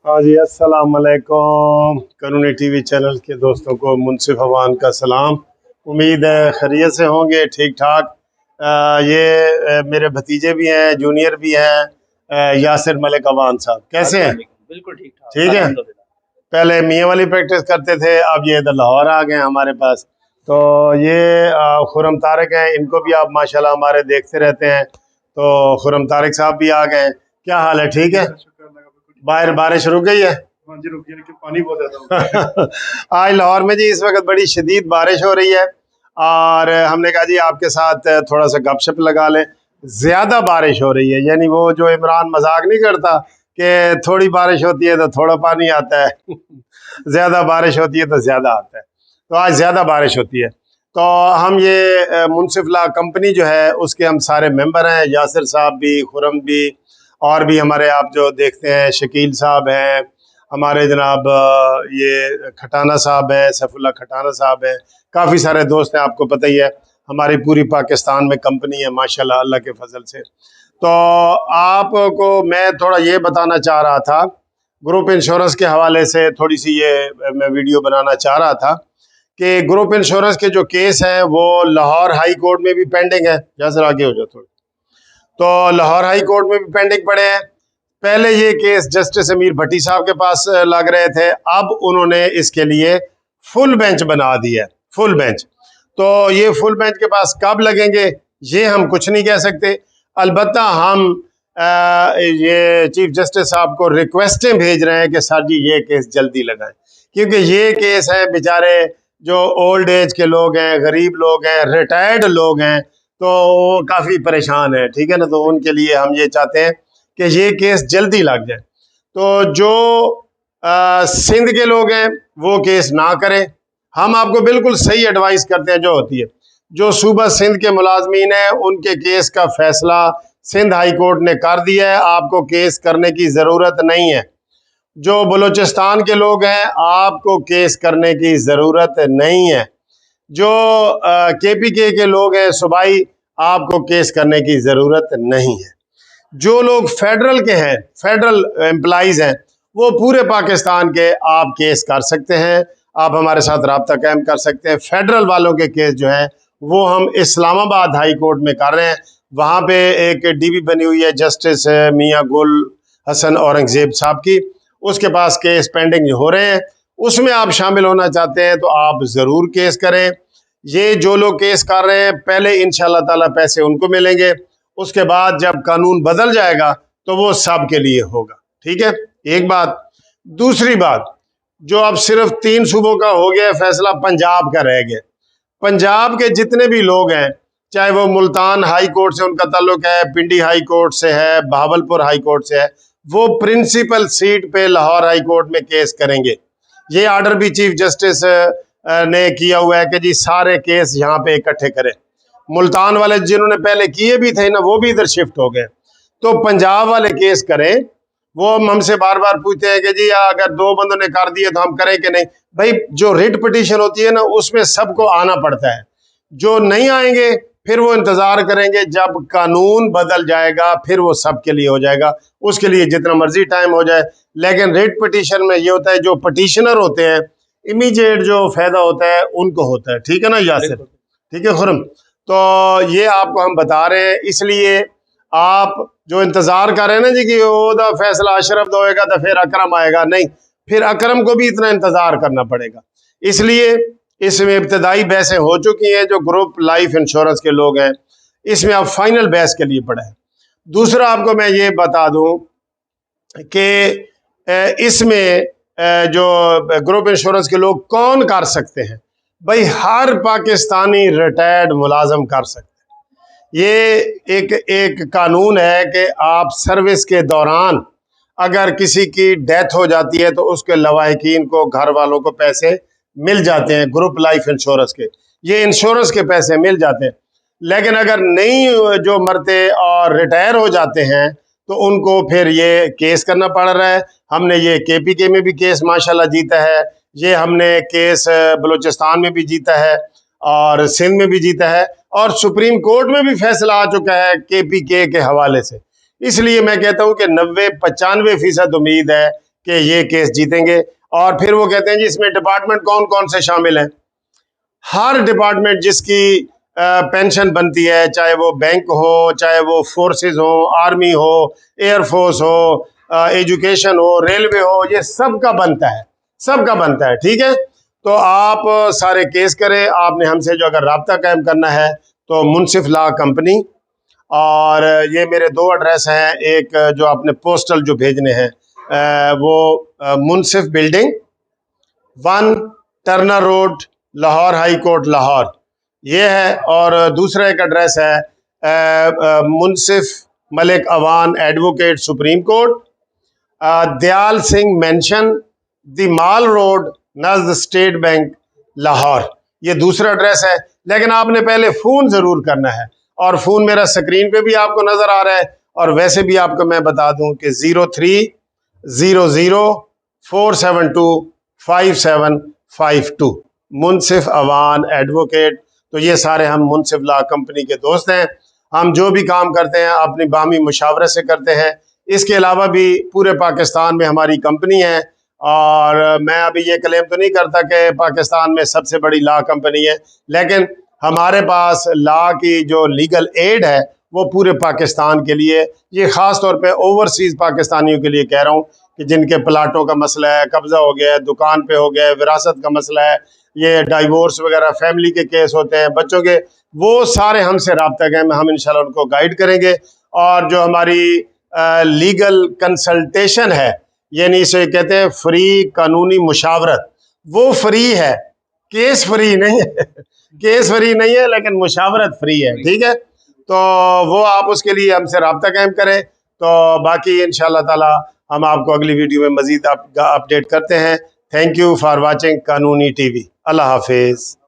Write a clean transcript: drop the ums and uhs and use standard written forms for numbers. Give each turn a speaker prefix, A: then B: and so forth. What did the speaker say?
A: हाँ जी, अस्सलाम वालेकुम। कानूनी टीवी चैनल के दोस्तों को मुनसिफ अवान का सलाम। उम्मीद है खैरियत से होंगे, ठीक ठाक। मेरे भतीजे भी हैं, जूनियर भी हैं। यासिर मलिक अवान साहब कैसे हैं?
B: बिल्कुल ठीक ठाक,
A: ठीक है। पहले मियाँ वाली प्रैक्टिस करते थे, अब ये इधर लाहौर आ गए हमारे पास। तो ये खुरम तारिक हैं, इनको भी आप माशाल्लाह हमारे देखते रहते हैं। तो खुरम तारिक साहब भी आ गए। क्या हाल है? ठीक है। बाहर बारिश रुक गई है? हाँ जी, रुक गई, लेकिन पानी बहुत ज्यादा आज लाहौर में जी इस वक्त बड़ी शदीद बारिश हो रही है, और हमने कहा जी आपके साथ थोड़ा सा गपशप लगा लें। ज्यादा बारिश हो रही है, यानी वो जो इमरान मजाक नहीं करता कि थोड़ी बारिश होती है तो थोड़ा पानी आता है ज्यादा बारिश होती है तो ज्यादा आता है। तो आज ज्यादा बारिश होती है। तो हम ये मुनसिफ ला कंपनी जो है उसके हम सारे मेंबर हैं, यासिर साहब भी, खुरम भी, और भी हमारे आप जो देखते हैं शकील साहब हैं, हमारे जनाब ये खटाना साहब हैं, सैफुल्ला खटाना साहब हैं, काफ़ी सारे दोस्त हैं, आपको पता ही है। हमारी पूरी पाकिस्तान में कंपनी है माशाल्लाह अल्लाह के फजल से। तो आपको मैं थोड़ा ये बताना चाह रहा था, ग्रुप इंश्योरेंस के हवाले से थोड़ी सी ये मैं वीडियो बनाना चाह रहा था कि ग्रुप इंश्योरेंस के जो केस हैं वो लाहौर हाई कोर्ट में भी पेंडिंग है। जैसे आगे हो जाओ थोड़ा। तो लाहौर हाई कोर्ट में भी पेंडिंग पड़े हैं। पहले ये केस जस्टिस अमीर भट्टी साहब के पास लग रहे थे, अब उन्होंने इसके लिए फुल बेंच बना दिया है, फुल बेंच। तो ये फुल बेंच के पास कब लगेंगे ये हम कुछ नहीं कह सकते। अलबत्ता हम ये चीफ जस्टिस साहब को रिक्वेस्टें भेज रहे हैं कि सर जी ये केस जल्दी लगाएं, क्योंकि ये केस है बेचारे जो ओल्ड एज के लोग हैं, गरीब लोग हैं, रिटायर्ड लोग हैं, तो वो काफ़ी परेशान है, ठीक है ना। तो उनके लिए हम ये चाहते हैं कि ये केस जल्दी लग जाए। तो जो सिंध के लोग हैं वो केस ना करें। हम आपको बिल्कुल सही एडवाइस करते हैं जो होती है। जो सूबा सिंध के मुलाजमीन हैं उनके केस का फैसला सिंध हाई कोर्ट ने कर दिया है, आपको केस करने की ज़रूरत नहीं है। जो बलूचिस्तान के लोग हैं आपको केस करने की ज़रूरत नहीं है। जो KPK के लोग हैं सूबाई, आपको केस करने की ज़रूरत नहीं है। जो लोग फेडरल के हैं, फेडरल एम्प्लॉइज़ हैं, वो पूरे पाकिस्तान के आप केस कर सकते हैं। आप हमारे साथ रब्ता कायम कर सकते हैं। फेडरल वालों के केस जो हैं वो हम इस्लामाबाद हाई कोर्ट में कर रहे हैं। वहाँ पे एक DB बनी हुई है जस्टिस मियाँ गुल हसन औरंगजेब साहब की, उसके पास केस पेंडिंग हो रहे हैं। उसमें आप शामिल होना चाहते हैं तो आप ज़रूर केस करें। ये जो लोग केस कर रहे हैं पहले इंशाल्लाह ताला पैसे उनको मिलेंगे, उसके बाद जब कानून बदल जाएगा तो वो सब के लिए होगा, ठीक है। एक बात। दूसरी बात, जो अब सिर्फ 3 सूबों का हो गया फैसला, पंजाब का रह गया। पंजाब के जितने भी लोग हैं, चाहे वो मुल्तान हाई कोर्ट से उनका ताल्लुक है, पिंडी हाई कोर्ट से है, बहावलपुर हाई कोर्ट से है, वो प्रिंसिपल सीट पे लाहौर हाई कोर्ट में केस करेंगे। ये ऑर्डर भी चीफ जस्टिस ने किया हुआ है कि जी सारे केस यहाँ पे इकट्ठे करें। मुल्तान वाले जिन्होंने पहले किए भी थे ना, वो भी इधर शिफ्ट हो गए। तो पंजाब वाले केस करें। वो हमसे बार बार पूछते हैं कि जी अगर 2 बंदों ने कर दिए तो हम करें कि नहीं। भाई जो रिट पिटीशन होती है ना उसमें सबको आना पड़ता है। जो नहीं आएंगे फिर वो इंतजार करेंगे, जब कानून बदल जाएगा फिर वो सबके लिए हो जाएगा, उसके लिए जितना मर्जी टाइम हो जाए। लेकिन रिट पिटीशन में ये होता है जो पटिशनर होते हैं इमीडिएट जो फायदा होता है उनको होता है, ठीक है ना यासिर? ठीक है खुरम। तो ये आपको हम बता रहे हैं, इसलिए आप जो इंतजार कर रहे हैं ना जी कि ओदा फैसला अशरफ होएगा तो फिर अकरम आएगा, नहीं, फिर अकरम को भी इतना इंतजार करना पड़ेगा। इसलिए इसमें इब्तदाई बहसें हो चुकी हैं। जो ग्रुप लाइफ इंश्योरेंस के लोग हैं इसमें आप फाइनल बहस के लिए पड़े हैं। दूसरा आपको मैं ये बता दूं कि इसमें जो ग्रुप इंश्योरेंस के लोग कौन कर सकते हैं। भाई हर पाकिस्तानी रिटायर्ड मुलाजम कर सकते हैं। ये एक कानून है कि आप सर्विस के दौरान अगर किसी की डेथ हो जाती है तो उसके लवाहिकीन को, घर वालों को पैसे मिल जाते हैं ग्रुप लाइफ इंश्योरेंस के। ये इंश्योरेंस के पैसे मिल जाते हैं। लेकिन अगर नहीं जो मरते और रिटायर हो जाते हैं तो उनको फिर ये केस करना पड़ रहा है। हमने ये KPK में भी केस माशाल्लाह जीता है, ये हमने केस बलूचिस्तान में भी जीता है और सिंध में भी जीता है, और सुप्रीम कोर्ट में भी फैसला आ चुका है KPK के हवाले से। इसलिए मैं कहता हूं कि 90-95% उम्मीद है कि ये केस जीतेंगे। और फिर वो कहते हैं जी इसमें डिपार्टमेंट कौन कौन से शामिल हैं। हर डिपार्टमेंट जिसकी पेंशन बनती है, चाहे वो बैंक हो, चाहे वो फोर्सेस हो, आर्मी हो, एयरफोर्स हो, एजुकेशन हो, रेलवे हो, ये सबका बनता है, सबका बनता है। ठीक है, तो आप सारे केस करें। आपने हमसे जो अगर राब्ता कायम करना है तो मुनसिफ लॉ कंपनी, और ये मेरे 2 एड्रेस हैं। एक जो आपने पोस्टल जो भेजने हैं वो Munsif building 1 Turner road, Lahore high court Lahore, ये है। और दूसरा एक एड्रेस है Munsif Malik Awan advocate supreme court, Dayal Singh mansion, the mall road, नज़द स्टेट बैंक लाहौर, ये दूसरा एड्रेस है। लेकिन आपने पहले फ़ोन ज़रूर करना है, और फ़ोन मेरा स्क्रीन पे भी आपको नज़र आ रहा है, और वैसे भी आपको मैं बता दूं कि 0300-472-5752 मुनसिफ अवान एडवोकेट। तो ये सारे हम मुनसिफ लॉ कंपनी के दोस्त हैं। हम जो भी काम करते हैं अपनी बामी मुशावरे से करते हैं। इसके अलावा भी पूरे पाकिस्तान में हमारी कंपनी है, और मैं अभी ये क्लेम तो नहीं करता कि पाकिस्तान में सबसे बड़ी लॉ कंपनी है, लेकिन हमारे पास लॉ की जो लीगल एड है वो पूरे पाकिस्तान के लिए, ये ख़ास तौर पे ओवरसीज़ पाकिस्तानियों के लिए कह रहा हूँ कि जिनके प्लाटों का मसला है, कब्ज़ा हो गया है, दुकान पे हो गया है, विरासत का मसला है, ये डाइवोर्स वगैरह फैमिली के केस होते हैं बच्चों के, वो सारे हमसे रब्ता कायम, हम इंशाल्लाह उनको गाइड करेंगे। और जो हमारी लीगल कंसल्टेशन है, यानी इसे कहते हैं फ्री कानूनी मुशावरत, वो फ्री है, केस फ्री नहीं है केस फ्री नहीं है, लेकिन मुशावरत फ्री है। ठीक है, तो वो आप उसके लिए हमसे रब्ता कायम करें। तो बाकी इंशाल्लाह ताला हम आपको अगली वीडियो में मज़ीद अपडेट करते हैं। थैंक यू फॉर वाचिंग कानूनी टीवी। अल्लाह हाफिज़।